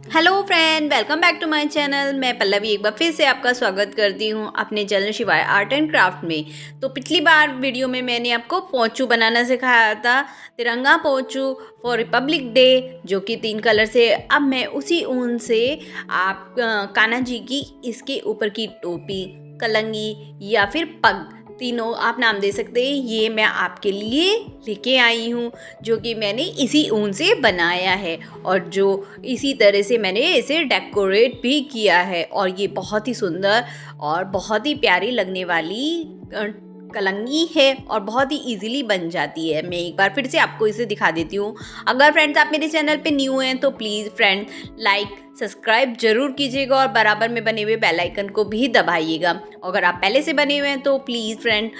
Hello friend, welcome back to my channel. मैं पल्लवी एक बार फिर से आपका स्वागत करती हूँ अपने चैनल शिवाय आर्ट एंड क्राफ्ट में। तो पिछली बार वीडियो में मैंने आपको पोंचू बनाना सिखाया था, तिरंगा पोंचू फॉर रिपब्लिक डे, जो कि 3 कलर से। अब मैं उसी ऊन से आप कान्हा जी की इसके ऊपर की टोपी, कलंगी या फिर पग, तीनों आप नाम दे सकते हैं, ये मैं आपके लिए लेके आई हूँ, जो कि मैंने इसी ऊन से बनाया है और जो इसी तरह से मैंने इसे डेकोरेट भी किया है। और ये बहुत ही सुंदर और बहुत ही प्यारी लगने वाली कलंगी है और बहुत ही इजीली बन जाती है। मैं एक बार फिर से आपको इसे दिखा देती हूँ। अगर फ्रेंड्स आप मेरे चैनल पे न्यू हैं तो प्लीज़ फ्रेंड लाइक सब्सक्राइब जरूर कीजिएगा और बराबर में बने हुए बेल आइकन को भी दबाइएगा। अगर आप पहले से बने हुए हैं तो प्लीज़ फ्रेंड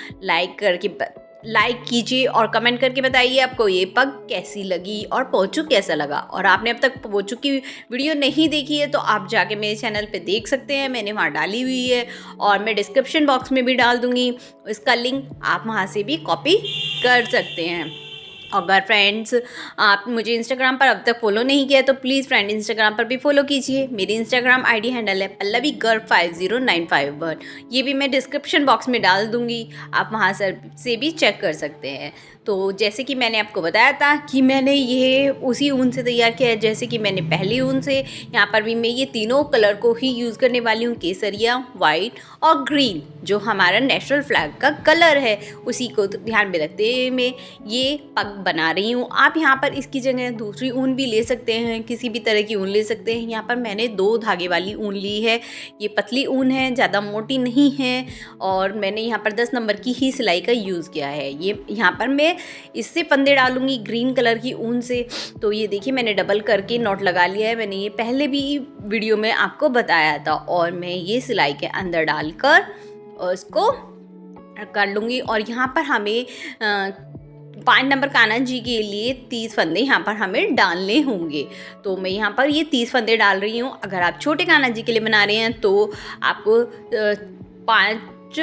लाइक कीजिए और कमेंट करके बताइए आपको ये पग कैसी लगी और पोंचू कैसा लगा। और आपने अब तक पोंचू की वीडियो नहीं देखी है तो आप जाके मेरे चैनल पे देख सकते हैं, मैंने वहाँ डाली हुई है और मैं डिस्क्रिप्शन बॉक्स में भी डाल दूँगी इसका लिंक, आप वहाँ से भी कॉपी कर सकते हैं। अगर फ्रेंड्स आप मुझे इंस्टाग्राम पर अब तक फॉलो नहीं किया तो प्लीज़ फ्रेंड इंस्टाग्राम पर भी फॉलो कीजिए। मेरी इंस्टाग्राम आईडी हैंडल है पल्लवी गर्ल 50951। ये भी मैं डिस्क्रिप्शन बॉक्स में डाल दूँगी, आप वहाँ से भी चेक कर सकते हैं। तो जैसे कि मैंने आपको बताया था कि मैंने ये उसी ऊन से तैयार किया है, जैसे कि मैंने पहली ऊन से, यहाँ पर भी मैं ये तीनों कलर को ही यूज़ करने वाली हूँ, केसरिया, वाइट और ग्रीन, जो हमारा नेशनल फ्लैग का कलर है, उसी को ध्यान में रखते हुए मैं ये पग बना रही हूँ। आप यहाँ पर इसकी जगह दूसरी ऊन भी ले सकते हैं, किसी भी तरह की ऊन ले सकते हैं। यहाँ पर मैंने 2 धागे वाली ऊन ली है, ये पतली ऊन है, ज़्यादा मोटी नहीं है और मैंने यहाँ पर 10 नंबर की ही सिलाई का यूज़ किया है। ये यहाँ पर मैं इससे फंदे डालूँगी ग्रीन कलर की ऊन से। तो ये देखिए मैंने डबल करके नॉट लगा लिया है, मैंने ये पहले भी वीडियो में आपको बताया था। और मैं ये सिलाई के अंदर डालकर उसको कर लूँगी। और यहाँ पर हमें 5 नंबर कान्हा जी के लिए 30 फंदे यहाँ पर हमें डालने होंगे। तो मैं यहाँ पर ये 30 फंदे डाल रही हूँ। अगर आप छोटे कान्हा जी के लिए बना रहे हैं तो आपको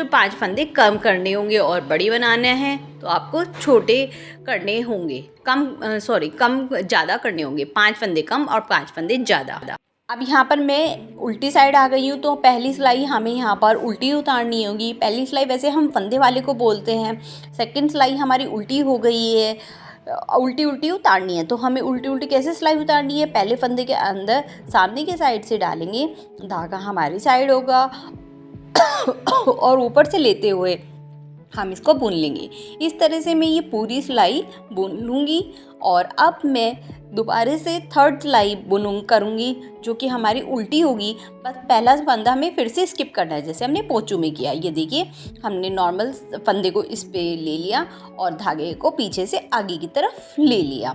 5 फंदे कम करने होंगे और बड़ी बनाना है तो आपको छोटे करने होंगे, कम ज़्यादा करने होंगे, 5 फंदे कम और 5 फंदे ज़्यादा। अब यहाँ पर मैं उल्टी साइड आ गई हूँ, तो पहली सिलाई हमें यहाँ पर उल्टी उतारनी होगी। पहली सिलाई वैसे हम फंदे वाले को बोलते हैं, सेकंड सिलाई हमारी उल्टी हो गई है, उल्टी उल्टी उतारनी है। तो हमें उल्टी उल्टी कैसे सिलाई उतारनी है, पहले फंदे के अंदर सामने के साइड से डालेंगे, धागा हमारी साइड होगा और ऊपर से लेते हुए हम इसको बुन लेंगे। इस तरह से मैं ये पूरी सिलाई बुन लूँगी। और अब मैं दोबारा से थर्ड सिलाई करूँगी, जो कि हमारी उल्टी होगी। बस पहला फंदा हमें फिर से स्किप करना है, जैसे हमने पोंचू में किया। ये देखिए हमने नॉर्मल फंदे को इस पे ले लिया और धागे को पीछे से आगे की तरफ ले लिया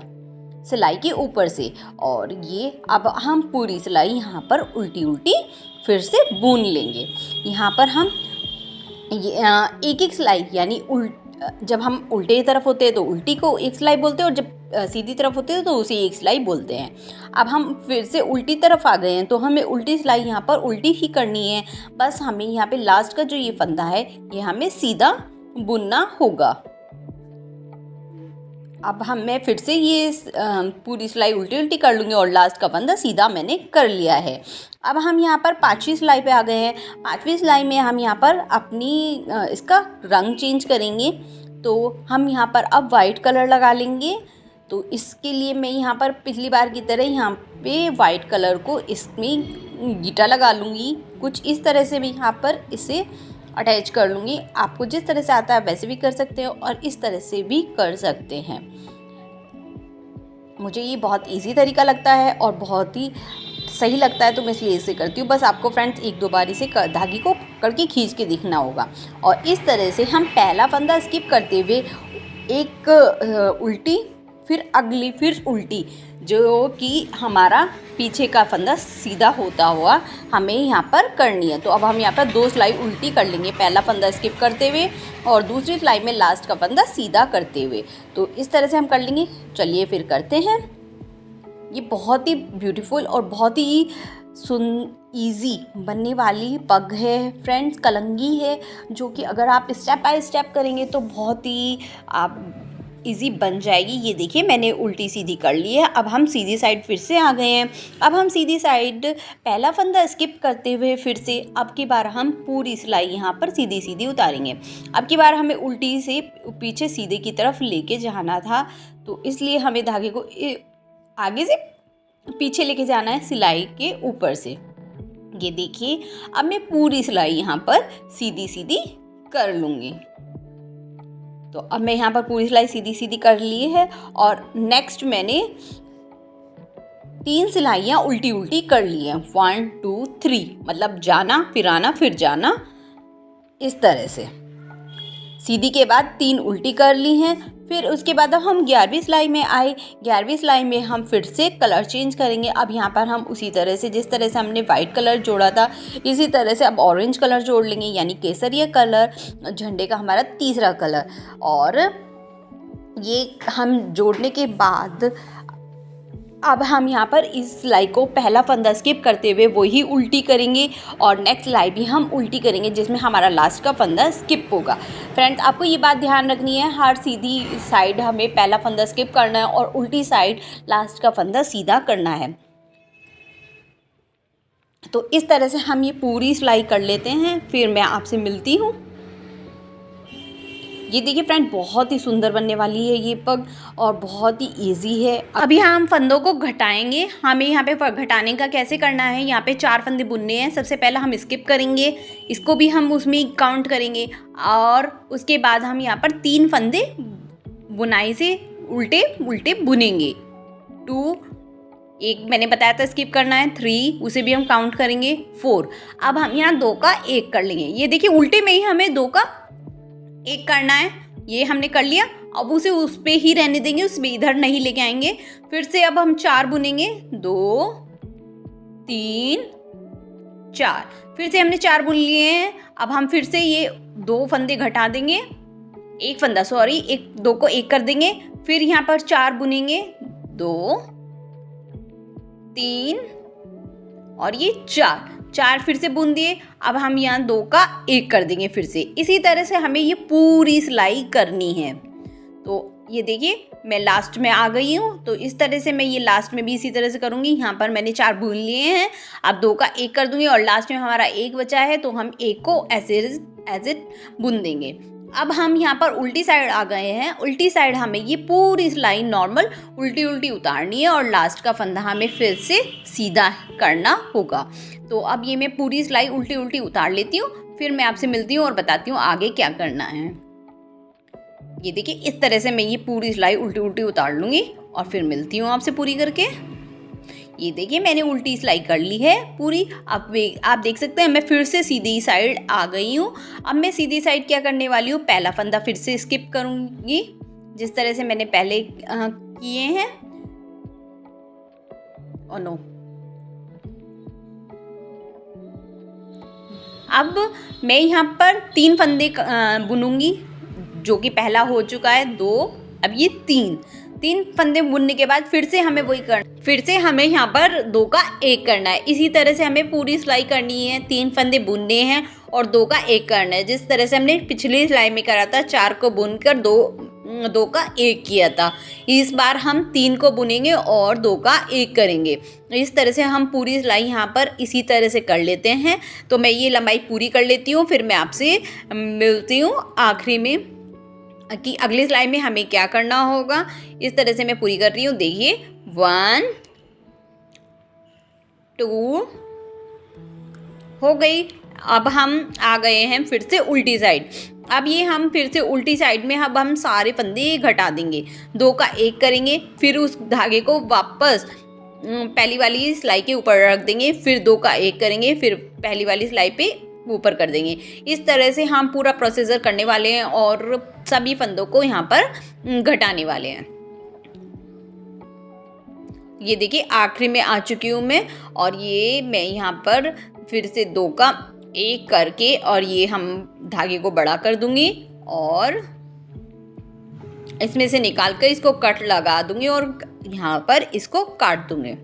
सिलाई के ऊपर से। और ये अब हम पूरी सिलाई यहाँ पर उल्टी उल्टी फिर से बुन लेंगे। यहाँ पर हम एक एक सिलाई यानी जब हम उल्टे तरफ होते हैं तो उल्टी को एक सिलाई बोलते हैं और जब सीधी तरफ होते हैं तो उसे एक सिलाई बोलते हैं। अब हम फिर से उल्टी तरफ आ गए हैं तो हमें उल्टी सिलाई यहाँ पर उल्टी ही करनी है। बस हमें यहाँ पे लास्ट का जो ये फंदा है ये हमें सीधा बुनना होगा। अब मैं फिर से ये पूरी सिलाई उल्टी उल्टी कर लूँगी और लास्ट का फंदा सीधा मैंने कर लिया है। अब हम यहाँ पर 5वीं सिलाई पे आ गए हैं। 5वीं सिलाई में हम यहाँ पर अपनी इसका रंग चेंज करेंगे। तो हम यहाँ पर अब वाइट कलर लगा लेंगे। तो इसके लिए मैं यहाँ पर पिछली बार की तरह यहाँ पे वाइट कलर को इसमें गीटा लगा लूँगी। कुछ इस तरह से मैं यहाँ पर इसे अटैच कर लूँगी। आपको जिस तरह से आता है वैसे भी कर सकते हो और इस तरह से भी कर सकते हैं। मुझे ये बहुत इजी तरीका लगता है और बहुत ही सही लगता है तो मैं इसलिए इसे करती हूँ। बस आपको फ्रेंड्स 1-2 बार इसे धागे को पकड़ के खींच के दिखना होगा। और इस तरह से हम पहला फंदा स्किप करते हुए एक उल्टी, फिर अगली, फिर उल्टी, जो कि हमारा पीछे का फंदा सीधा होता हुआ हमें यहाँ पर करनी है। तो अब हम यहाँ पर 2 सिलाई उल्टी कर लेंगे, पहला फंदा स्किप करते हुए और दूसरी सिलाई में लास्ट का फंदा सीधा करते हुए। तो इस तरह से हम कर लेंगे। चलिए फिर करते हैं। ये बहुत ही ब्यूटीफुल और बहुत ही ईजी बनने वाली पग है फ्रेंड्स, कलंगी है, जो कि अगर आप स्टेप बाय स्टेप करेंगे तो बहुत ही आप इजी बन जाएगी। ये देखिए मैंने उल्टी सीधी कर ली है। अब हम सीधी साइड फिर से आ गए हैं। अब हम सीधी साइड पहला फंदा स्किप करते हुए फिर से अब की बार हम पूरी सिलाई यहाँ पर सीधी सीधी उतारेंगे। अब की बार हमें उल्टी से पीछे सीधे की तरफ लेके जाना था, तो इसलिए हमें धागे को आगे से पीछे लेके जाना है सिलाई के ऊपर से। ये देखिए अब मैं पूरी सिलाई यहाँ पर सीधी सीधी कर लूँगी। तो अब मैं यहाँ पर पूरी सिलाई सीधी सीधी कर ली है और नेक्स्ट मैंने 3 सिलाइयाँ उल्टी उल्टी कर ली हैं। 1 2 3 मतलब जाना फिर आना फिर जाना, इस तरह से सीधी के बाद 3 उल्टी कर ली हैं। फिर उसके बाद अब हम 11वीं सिलाई में आए। 11वीं सिलाई में हम फिर से कलर चेंज करेंगे। अब यहाँ पर हम उसी तरह से जिस तरह से हमने वाइट कलर जोड़ा था इसी तरह से अब ऑरेंज कलर जोड़ लेंगे, यानी केसरिया कलर, झंडे का हमारा तीसरा कलर। और ये हम जोड़ने के बाद अब हम यहाँ पर इस सिलाई को पहला फंदा स्किप करते हुए वही उल्टी करेंगे और नेक्स्ट सिलाई भी हम उल्टी करेंगे जिसमें हमारा लास्ट का फंदा स्किप होगा। फ्रेंड्स, आपको ये बात ध्यान रखनी है, हर सीधी साइड हमें पहला फंदा स्किप करना है और उल्टी साइड लास्ट का फंदा सीधा करना है। तो इस तरह से हम ये पूरी सिलाई कर लेते हैं, फिर मैं आपसे मिलती हूँ। ये देखिए फ्रेंड, बहुत ही सुंदर बनने वाली है ये पग और बहुत ही इजी है। अभी हम फंदों को घटाएंगे। हमें यहाँ पे घटाने का कैसे करना है, यहाँ पे 4 फंदे बुनने हैं। सबसे पहले हम स्किप करेंगे, इसको भी हम उसमें काउंट करेंगे और उसके बाद हम यहाँ पर 3 फंदे बुनाई से उल्टे उल्टे बुनेंगे। 2, एक मैंने बताया था स्किप करना है, 3 उसे भी हम काउंट करेंगे, 4। अब हम यहाँ 2 का 1 कर लेंगे। ये देखिए उल्टे में ही हमें 2 का 1 करना है, ये हमने कर लिया। अब उसे उस पे ही रहने देंगे, उसमें इधर नहीं लेके आएंगे। फिर से अब हम 4 बुनेंगे, 2 3 4। फिर से हमने 4 बुन लिए हैं। अब हम फिर से ये 2 फंदे घटा देंगे, 1 फंदा 2 को 1 कर देंगे। फिर यहाँ पर 4 बुनेंगे, 2 3 और ये 4 फिर से बुन दिए। अब हम यहाँ 2 का 1 कर देंगे फिर से। इसी तरह से हमें ये पूरी सिलाई करनी है। तो ये देखिए मैं लास्ट में आ गई हूँ, तो इस तरह से मैं ये लास्ट में भी इसी तरह से करूँगी। यहाँ पर मैंने 4 बुन लिए हैं, अब 2 का 1 कर दूँगी और लास्ट में हमारा 1 बचा है, तो हम 1 को एज इट बुन देंगे। अब हम यहाँ पर उल्टी साइड आ गए हैं। उल्टी साइड हमें ये पूरी सिलाई नॉर्मल उल्टी उल्टी उतारनी है और लास्ट का फंदा हमें फिर से सीधा करना होगा। तो अब ये मैं पूरी सिलाई उल्टी उल्टी उतार लेती हूँ, फिर मैं आपसे मिलती हूँ और बताती हूँ आगे क्या करना है। ये देखिए इस तरह से मैं ये पूरी सिलाई उल्टी उल्टी उतार लूँगी और फिर मिलती हूँ आपसे पूरी करके। ये देखिए मैंने उल्टी सिलाई कर ली है पूरी। अब आप देख सकते हैं मैं फिर से सीधी साइड आ गई हूँ। अब मैं सीधी साइड क्या करने वाली हूँ, पहला फंदा फिर से स्किप करूँगी जिस तरह से मैंने पहले किए हैं। और नो, अब मैं यहाँ पर 3 फंदे बुनूंगी, जो कि पहला हो चुका है 2, अब ये 3 फंदे बुनने के बाद फिर से हमें वही करना, फिर से हमें यहाँ पर 2 का 1 करना है। इसी तरह से हमें पूरी सिलाई करनी है, 3 फंदे बुनने हैं और 2 का 1 करना है, जिस तरह से हमने पिछली सिलाई में करा था, 4 को बुनकर 2 का 1 किया था। इस बार हम 3 को बुनेंगे और 2 का 1 करेंगे। इस तरह से हम पूरी सिलाई यहाँ पर इसी तरह से कर लेते हैं। तो मैं ये लंबाई पूरी कर लेती हूँ, फिर मैं आपसे मिलती हूँ आखिरी में कि अगली सिलाई में हमें क्या करना होगा। इस तरह से मैं पूरी कर रही हूँ। देखिए 1 2 हो गई। अब हम आ गए हैं फिर से उल्टी साइड। अब ये हम फिर से उल्टी साइड में अब हम सारे फंदे घटा देंगे, 2 का 1 करेंगे, फिर उस धागे को वापस पहली वाली सिलाई के ऊपर रख देंगे, फिर 2 का 1 करेंगे, फिर पहली वाली सिलाई पे ऊपर कर देंगे। इस तरह से हम पूरा प्रोसीजर करने वाले हैं और सभी फंदों को यहाँ पर घटाने वाले हैं। ये देखिए आखिरी में आ चुकी हूँ मैं और ये मैं यहाँ पर फिर से 2 का 1 करके और ये हम धागे को बड़ा कर दूंगी और इसमें से निकाल कर इसको कट लगा दूंगी और यहाँ पर इसको काट दूंगी।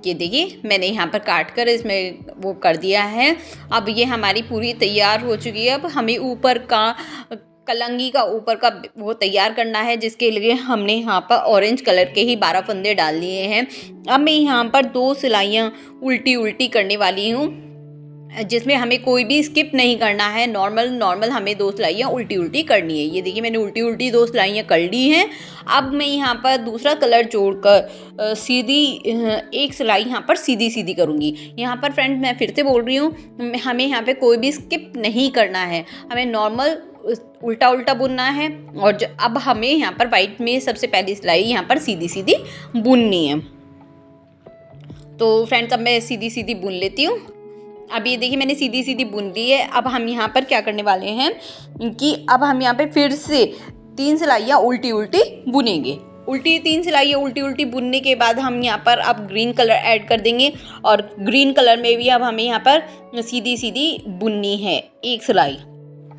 ये देखिए मैंने यहाँ पर काट कर इसमें वो कर दिया है। अब ये हमारी पूरी तैयार हो चुकी है। अब हमें ऊपर का कलंगी का ऊपर का वो तैयार करना है, जिसके लिए हमने यहाँ पर ऑरेंज कलर के ही 12 फंदे डाल लिए हैं। अब मैं यहाँ पर 2 सिलाइयाँ उल्टी उल्टी करने वाली हूँ, जिसमें हमें कोई भी स्किप नहीं करना है। नॉर्मल हमें 2 सिलाइयाँ उल्टी उल्टी करनी है। ये देखिए मैंने उल्टी उल्टी 2 सिलाइयाँ कर ली हैं। अब मैं यहाँ पर दूसरा कलर जोड़कर सीधी एक सिलाई यहाँ पर सीधी सीधी करूँगी। यहाँ पर फ्रेंड्स मैं फिर से बोल रही हूँ, हमें यहाँ पे कोई भी स्किप नहीं करना है, हमें नॉर्मल उल्टा उल्टा बुनना है। और अब हमें यहाँ पर वाइट में सबसे पहली सिलाई यहाँ पर सीधी सीधी बुननी है। तो फ्रेंड्स अब मैं सीधी सीधी बुन लेती हूँ। अब ये देखिए मैंने सीधी सीधी बुन ली है। अब हम यहाँ पर क्या करने वाले हैं कि अब हम यहाँ पे फिर से 3 सिलाइयाँ उल्टी उल्टी बुनेंगे। 3 सिलाइयाँ उल्टी उल्टी बुनने के बाद हम यहाँ पर अब ग्रीन कलर ऐड कर देंगे, और ग्रीन कलर में भी अब हमें यहाँ पर सीधी सीधी बुननी है एक सिलाई।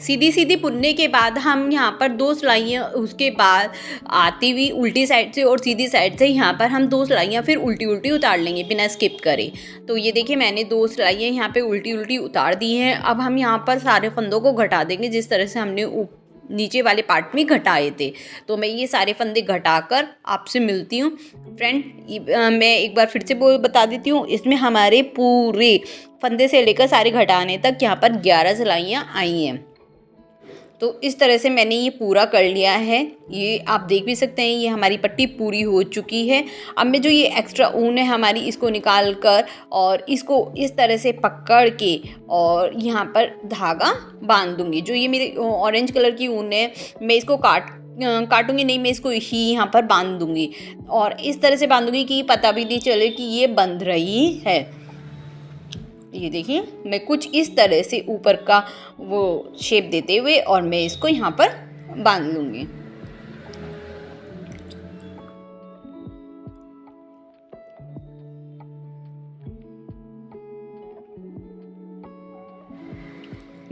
सीधी सीधी बुनने के बाद हम यहाँ पर 2 सिलाइयाँ उसके बाद आती हुई उल्टी साइड से और सीधी साइड से यहाँ पर हम 2 सिलाइयाँ फिर उल्टी उल्टी उतार लेंगे बिना स्किप करे। तो ये देखिए मैंने 2 सिलाइयाँ यहाँ पे उल्टी उल्टी उतार दी हैं। अब हम यहाँ पर सारे फंदों को घटा देंगे जिस तरह से हमने नीचे वाले पार्ट में घटाए थे। तो मैं ये सारे फंदे घटाकर आपसे मिलती हूँ। फ्रेंड मैं एक बार फिर से बता देती हूँ, इसमें हमारे पूरे फंदे से लेकर सारे घटाने तक यहाँ पर 11 सिलाइयाँ आई हैं। तो इस तरह से मैंने ये पूरा कर लिया है। ये आप देख भी सकते हैं, ये हमारी पट्टी पूरी हो चुकी है। अब मैं जो ये एक्स्ट्रा ऊन है हमारी, इसको निकाल कर और इसको इस तरह से पकड़ के और यहाँ पर धागा बांध दूँगी। जो ये मेरी ऑरेंज कलर की ऊन है, मैं इसको काटूंगी नहीं, मैं इसको ही यहाँ पर बांध दूँगी। और इस तरह से बांधूंगी कि पता भी नहीं चले कि ये बंध रही है। ये देखिए मैं कुछ इस तरह से ऊपर का वो शेप देते हुए और मैं इसको यहाँ पर बांध लूँगी।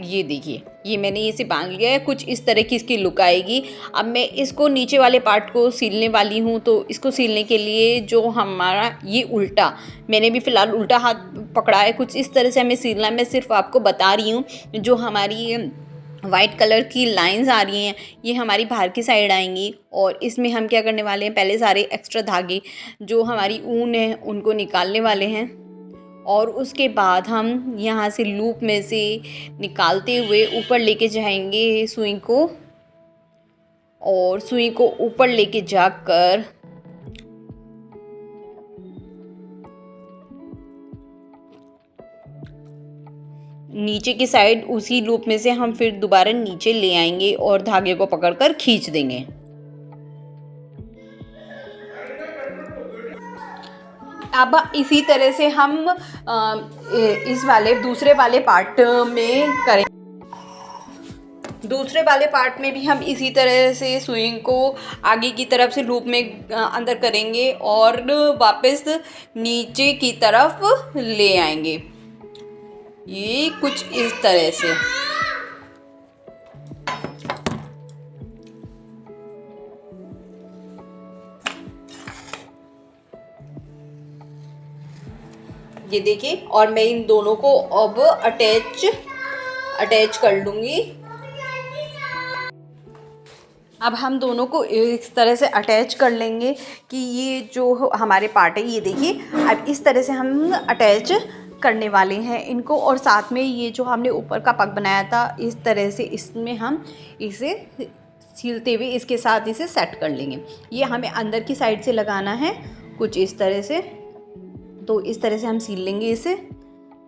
ये देखिए ये मैंने इसे बांध लिया है। कुछ इस तरह की इसकी लुक आएगी। अब मैं इसको नीचे वाले पार्ट को सिलने वाली हूँ। तो इसको सिलने के लिए जो हमारा ये उल्टा, मैंने भी फ़िलहाल उल्टा हाथ पकड़ा है, कुछ इस तरह से हमें सिलना है। मैं सिर्फ आपको बता रही हूँ, जो हमारी वाइट कलर की लाइंस आ रही हैं ये हमारी बाहर की साइड आएंगी। और इसमें हम क्या करने वाले हैं, पहले सारे एक्स्ट्रा धागे जो हमारी ऊन है उनको निकालने वाले हैं। और उसके बाद हम यहाँ से लूप में से निकालते हुए ऊपर लेके जाएंगे सुई को, और सुई को ऊपर लेके जाकर नीचे की साइड उसी लूप में से हम फिर दोबारा नीचे ले आएंगे और धागे को पकड़कर खींच देंगे। अब इसी तरह से हम इस वाले दूसरे वाले पार्ट में करें। दूसरे वाले पार्ट में भी हम इसी तरह से सुई को आगे की तरफ से लूप में अंदर करेंगे और वापस नीचे की तरफ ले आएंगे। ये कुछ इस तरह से। ये देखिए, और मैं इन दोनों को अब अटैच कर लूँगी। अब हम दोनों को इस तरह से अटैच कर लेंगे कि ये जो हमारे पार्ट है, ये देखिए अब इस तरह से हम अटैच करने वाले हैं इनको। और साथ में ये जो हमने ऊपर का पग बनाया था, इस तरह से इसमें हम इसे सीलते हुए इसके साथ इसे सेट कर लेंगे। ये हमें अंदर की साइड से लगाना है कुछ इस तरह से। तो इस तरह से हम सील लेंगे इसे।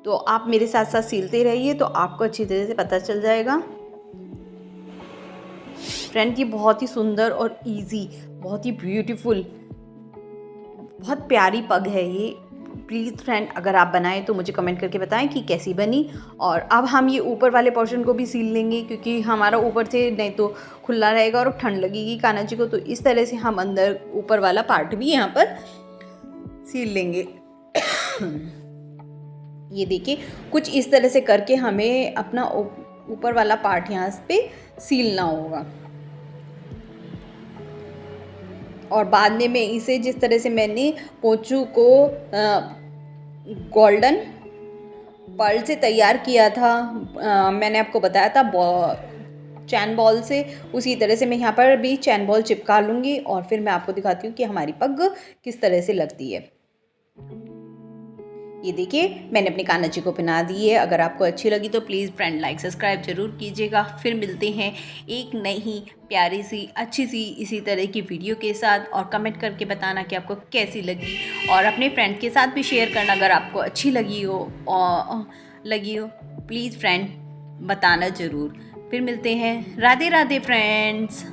तो आप मेरे साथ साथ सीलते रहिए तो आपको अच्छी तरह से पता चल जाएगा। फ्रेंड ये बहुत ही सुंदर और इजी, बहुत ही ब्यूटीफुल, बहुत प्यारी पग है ये। प्लीज़ फ्रेंड अगर आप बनाएं तो मुझे कमेंट करके बताएं कि कैसी बनी। और अब हम ये ऊपर वाले पोर्शन को भी सील लेंगे, क्योंकि हमारा ऊपर से नहीं तो खुला रहेगा और ठंड लगेगी कान्हा जी को। तो इस तरह से हम अंदर ऊपर वाला पार्ट भी यहाँ पर सील लेंगे। ये देखिए कुछ इस तरह से करके हमें अपना ऊपर वाला पार्ट यहाँ पे सीलना होगा। और बाद में मैं इसे जिस तरह से मैंने पोंचू को गोल्डन पर्ल से तैयार किया था। मैंने आपको बताया था चैन बॉल से, उसी तरह से मैं यहाँ पर भी चैन बॉल चिपका लूँगी और फिर मैं आपको दिखाती हूँ कि हमारी पग किस तरह से लगती है। ये देखिए मैंने अपनी कानाची को पहना दी है। अगर आपको अच्छी लगी तो प्लीज़ फ्रेंड लाइक सब्सक्राइब जरूर कीजिएगा। फिर मिलते हैं एक नई प्यारी सी अच्छी सी इसी तरह की वीडियो के साथ, और कमेंट करके बताना कि आपको कैसी लगी, और अपने फ्रेंड के साथ भी शेयर करना अगर आपको अच्छी लगी हो प्लीज़ फ्रेंड बताना ज़रूर। फिर मिलते हैं। राधे राधे फ्रेंड्स।